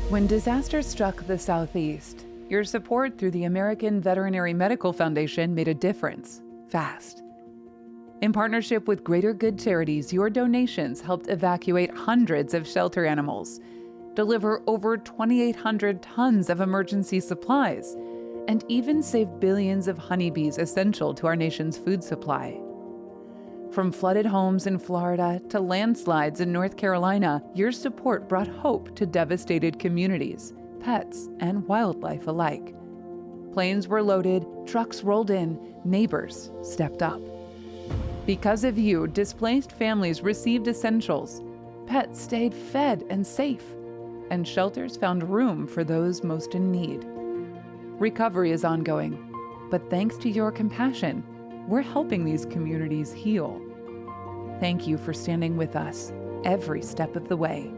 When disaster struck the Southeast, your support through the American Veterinary Medical Foundation made a difference, fast. In partnership with Greater Good Charities, your donations helped evacuate hundreds of shelter animals, deliver over 2,800 tons of emergency supplies, and even save billions of honeybees essential to our nation's food supply. From flooded homes in Florida to landslides in North Carolina, your support brought hope to devastated communities, pets, and wildlife alike. Planes were loaded, trucks rolled in, neighbors stepped up. Because of you, displaced families received essentials, pets stayed fed and safe, and shelters found room for those most in need. Recovery is ongoing, but thanks to your compassion, we're helping these communities heal. Thank you for standing with us every step of the way.